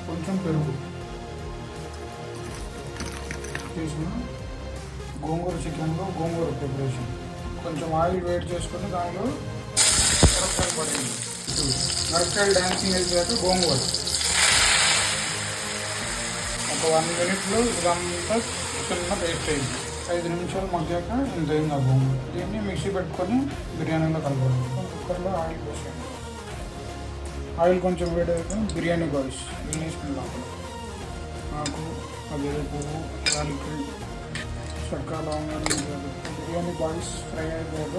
కొంచెం పెరుగు చేసిన గోంగూర చికెన్లో గోంగూర ప్రిపరేషన్. కొంచెం ఆయిల్ వేడి చేసుకొని దానిలో మిరపకాయలు పడేయండి. మిరపకాయలు డాన్సింగ్ అయిపోయాక గోంగూర ఒక 1 minute ఇదంతా చిన్న పేస్ట్ అయింది. 5 నిమిషాలు మగ్గాక ఇంత అయింది ఆ గోంగూర. దీన్ని మిక్సీ పెట్టుకొని బిర్యానీలో కలపాలి. కుక్కర్లో ఆయిల్ పోసేయండి. ఆయిల్ కొంచెం వేడైతే బిర్యానీ బాయ్స్ వేసుకుని లోపల ఆకు, అదే పువ్వు, యాలకులు, చెక్క, లవంగాలు, బిర్యానీ బాయ్స్ ఫ్రై అయిపోయాక